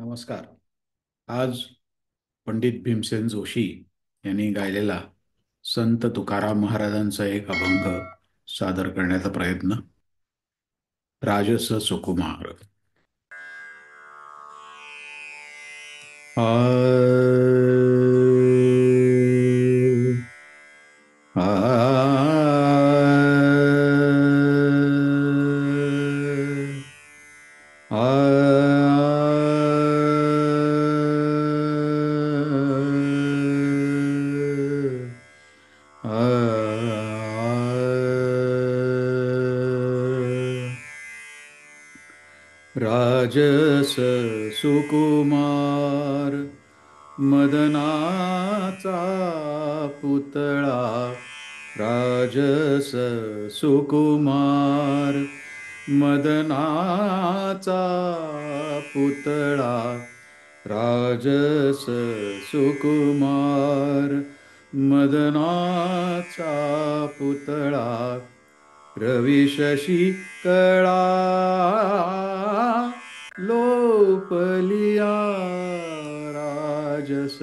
नमस्कार. आज पंडित भीमसेन जोशी यांनी गायलेला संत तुकाराम महाराजांचा एक अभंग सादर करण्याचा प्रयत्न. राजस सुकुमार. आ आ आ राजस सुकुमार मदनाचा पुतळा. राजस सुकुमार मदनाचा पुतळा. राजस सुकुमार मदनाचा पुतळा. रवी शशी कळा लोपलिया. राजस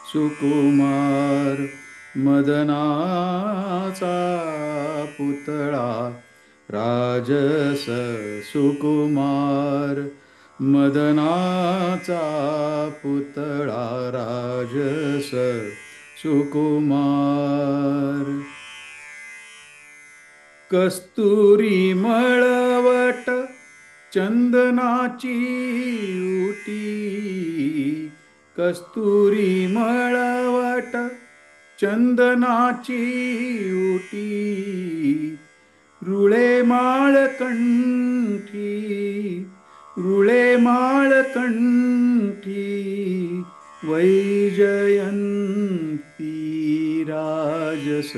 सुकुमार मदनाचा पुतळा. राजस सुकुमार मदनाचा पुतळा. राजस सुकुमार. कस्तुरी मळवट चंदनाची उटी. कस्तुरी मळवट चंदनाची उटी. रुळे माळकंठी. रुळे माळकंठी वैजयंती. राजस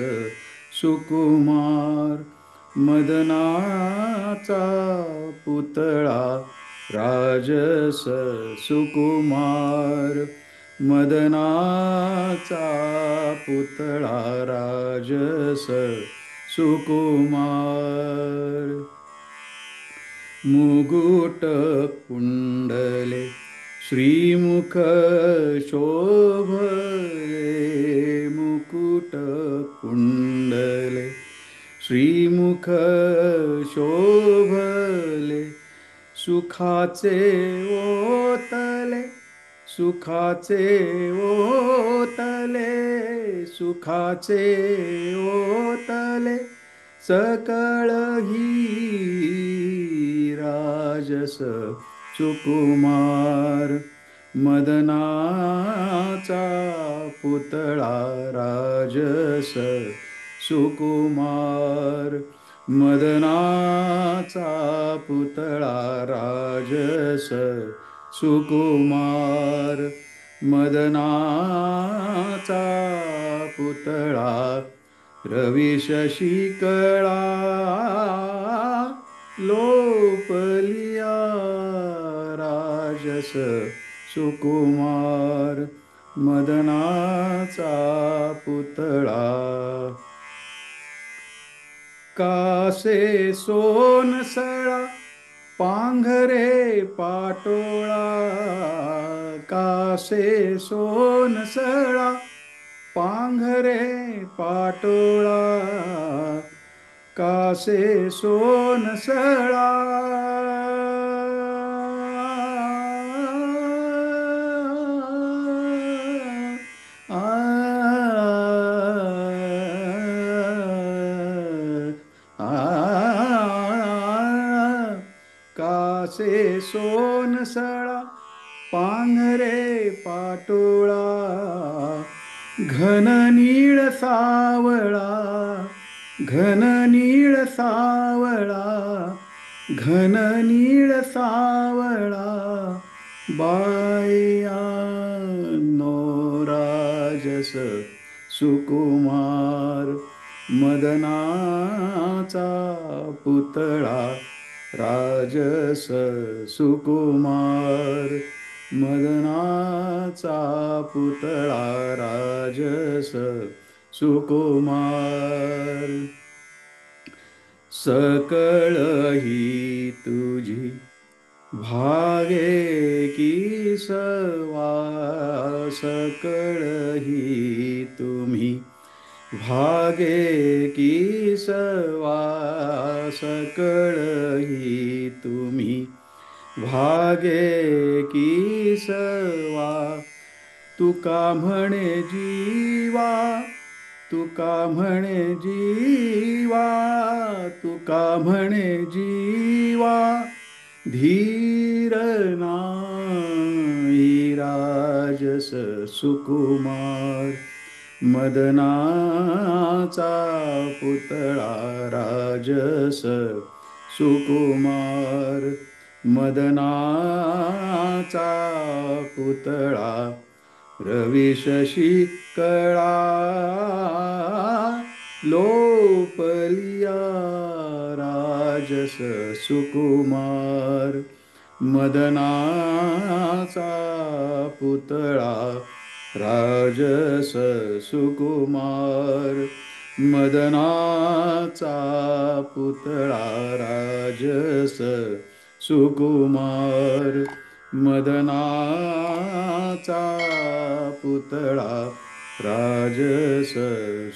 सुकुमार मदनाचा पुतळा. राजस सुकुमार मदनाचा पुतळा. राजस सुकुमार. मुकुट कुंडले श्रीमुख शोभले. मुकुट कुंडले श्रीमुख शोभले. सुखाचे ओतले. सुखाचे ओतले. सुखाचे ओतले सकळ ही. राजस सुकुमार मदनाचा पुतळा. राजस सुकुमार मदनाचा पुतळा. राजस सुकुमार मदनाचा पुतळा. रवी शशी कळा लोपलिया. राजस सुकुमार मदनाचा पुतळा. कासे सोनसळा पांघरे पाटोळा. कासे सोनसळा पांघरे पाटोळा. कासे सोनसळा कासे सोनसळा पांघरे पाटोळा. घन नीळ सावळा. घन नीळ सावळा. घन नीळ सावळा. बायानो राजस सुकुमार मदनाचा पुतळा. राजस सुकुमार मदनाचा पुतळा. राजस सुकुमार. सकळ ही तुझी भागे की सवा सकळही तुम्ही भागे की सवा सकळही तुम्ही भागे की सवा तुका म्हणे जीवा तुका म्हणे जीवा तुका म्हणे जीवा धीर नाही राजस सुकुमार मदनाचा पुतळा राजस सुकुमार मदनाचा पुतळा रवी शशी कळा लोपलिया राजस सुकुमार मदनाचा पुतळा राजस सुकुमार मदनाचा पुतळा राजस सुकुमार मदनाचा पुतळा राजस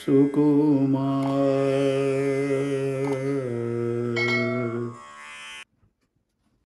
सुकुमार.